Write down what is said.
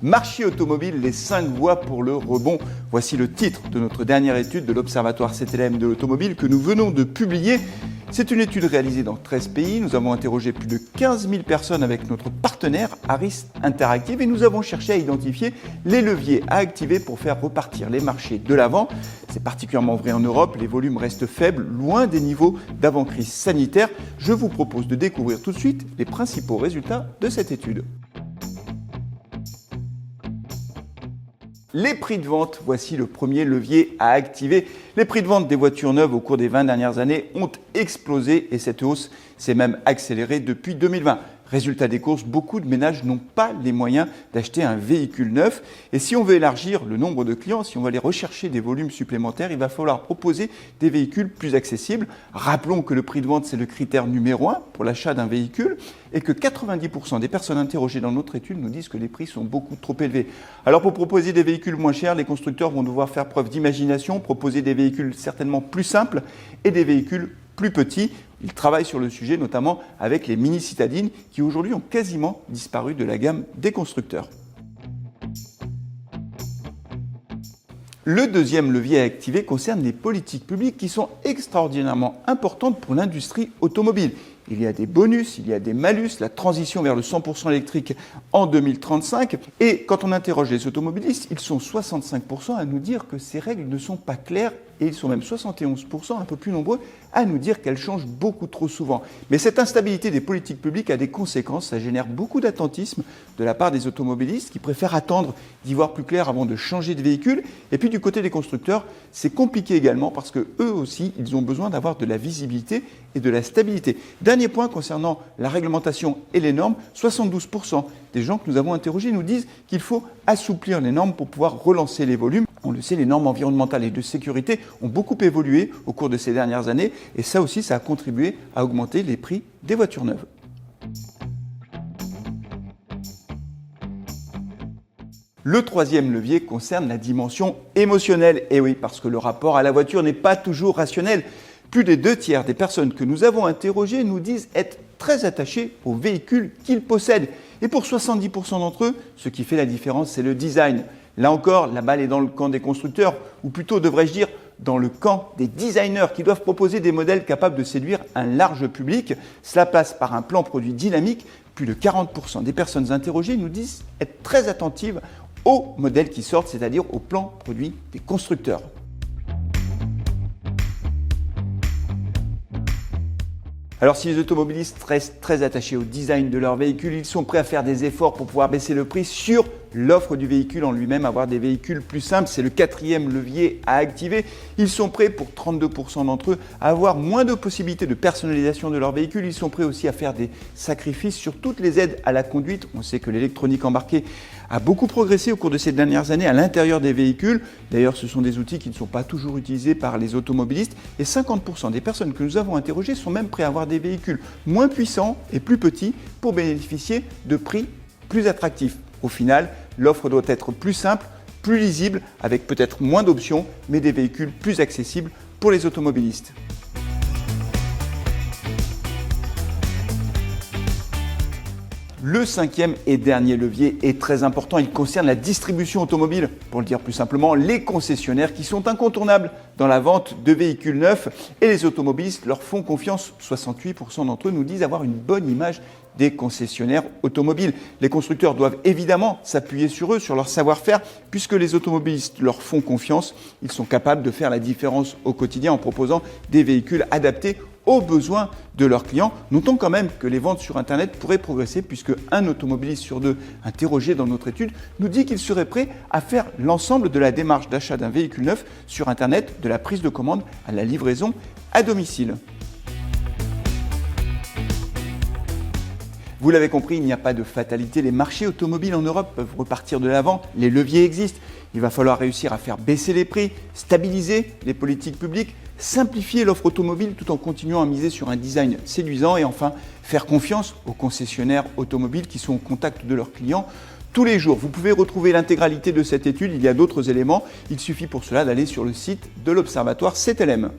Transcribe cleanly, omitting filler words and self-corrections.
Marché automobile, les 5 voies pour le rebond. Voici le titre de notre dernière étude de l'Observatoire CTLM de l'automobile que nous venons de publier. C'est une étude réalisée dans 13 pays. Nous avons interrogé plus de 15 000 personnes avec notre partenaire Harris Interactive et nous avons cherché à identifier les leviers à activer pour faire repartir les marchés de l'avant. C'est particulièrement vrai en Europe, les volumes restent faibles, loin des niveaux d'avant-crise sanitaire. Je vous propose de découvrir tout de suite les principaux résultats de cette étude. Les prix de vente, voici le premier levier à activer. Les prix de vente des voitures neuves au cours des 20 dernières années ont explosé et cette hausse s'est même accélérée depuis 2020. Résultat des courses, beaucoup de ménages n'ont pas les moyens d'acheter un véhicule neuf. Et si on veut élargir le nombre de clients, si on veut aller rechercher des volumes supplémentaires, il va falloir proposer des véhicules plus accessibles. Rappelons que le prix de vente, c'est le critère numéro 1 pour l'achat d'un véhicule et que 90% des personnes interrogées dans notre étude nous disent que les prix sont beaucoup trop élevés. Alors pour proposer des véhicules moins chers, les constructeurs vont devoir faire preuve d'imagination, proposer des véhicules certainement plus simples et des véhicules plus petits. Ils travaillent sur le sujet, notamment avec les mini-citadines qui aujourd'hui ont quasiment disparu de la gamme des constructeurs. Le deuxième levier à activer concerne les politiques publiques qui sont extraordinairement importantes pour l'industrie automobile. Il y a des bonus, il y a des malus, la transition vers le 100% électrique en 2035. Et quand on interroge les automobilistes, ils sont 65% à nous dire que ces règles ne sont pas claires et ils sont même 71%, un peu plus nombreux, à nous dire qu'elles changent beaucoup trop souvent. Mais cette instabilité des politiques publiques a des conséquences, ça génère beaucoup d'attentisme de la part des automobilistes qui préfèrent attendre d'y voir plus clair avant de changer de véhicule. Et puis du côté des constructeurs, c'est compliqué également parce que eux aussi, ils ont besoin d'avoir de la visibilité et de la stabilité. Dernier point concernant la réglementation et les normes, 72% des gens que nous avons interrogés nous disent qu'il faut assouplir les normes pour pouvoir relancer les volumes. On le sait, les normes environnementales et de sécurité ont beaucoup évolué au cours de ces dernières années et ça aussi, ça a contribué à augmenter les prix des voitures neuves. Le troisième levier concerne la dimension émotionnelle. Et oui, parce que le rapport à la voiture n'est pas toujours rationnel. Plus des 2/3 des personnes que nous avons interrogées nous disent être très attachées au véhicule qu'ils possèdent. Et pour 70% d'entre eux, ce qui fait la différence, c'est le design. Là encore, la balle est dans le camp des constructeurs, ou plutôt devrais-je dire dans le camp des designers qui doivent proposer des modèles capables de séduire un large public. Cela passe par un plan produit dynamique. Plus de 40% des personnes interrogées nous disent être très attentives aux modèles qui sortent, c'est-à-dire au plan produit des constructeurs. Alors si les automobilistes restent très attachés au design de leur véhicule, ils sont prêts à faire des efforts pour pouvoir baisser le prix sur l'offre du véhicule en lui-même, avoir des véhicules plus simples. C'est le quatrième levier à activer. Ils sont prêts, pour 32% d'entre eux, à avoir moins de possibilités de personnalisation de leur véhicule. Ils sont prêts aussi à faire des sacrifices sur toutes les aides à la conduite. On sait que l'électronique embarquée a beaucoup progressé au cours de ces dernières années à l'intérieur des véhicules. D'ailleurs, ce sont des outils qui ne sont pas toujours utilisés par les automobilistes. Et 50% des personnes que nous avons interrogées sont même prêts à avoir des véhicules moins puissants et plus petits pour bénéficier de prix plus attractifs. Au final, l'offre doit être plus simple, plus lisible, avec peut-être moins d'options, mais des véhicules plus accessibles pour les automobilistes. Le cinquième et dernier levier est très important, il concerne la distribution automobile. Pour le dire plus simplement, les concessionnaires qui sont incontournables dans la vente de véhicules neufs et les automobilistes leur font confiance. 68% d'entre eux nous disent avoir une bonne image des concessionnaires automobiles. Les constructeurs doivent évidemment s'appuyer sur eux, sur leur savoir-faire, puisque les automobilistes leur font confiance. Ils sont capables de faire la différence au quotidien en proposant des véhicules adaptés aux besoins de leurs clients. Notons quand même que les ventes sur Internet pourraient progresser puisque un automobiliste sur deux interrogé dans notre étude nous dit qu'il serait prêt à faire l'ensemble de la démarche d'achat d'un véhicule neuf sur Internet, de la prise de commande à la livraison à domicile. Vous l'avez compris, il n'y a pas de fatalité. Les marchés automobiles en Europe peuvent repartir de l'avant. Les leviers existent. Il va falloir réussir à faire baisser les prix, stabiliser les politiques publiques, simplifier l'offre automobile tout en continuant à miser sur un design séduisant et enfin faire confiance aux concessionnaires automobiles qui sont au contact de leurs clients tous les jours. Vous pouvez retrouver l'intégralité de cette étude, il y a d'autres éléments. Il suffit pour cela d'aller sur le site de l'Observatoire CTLM.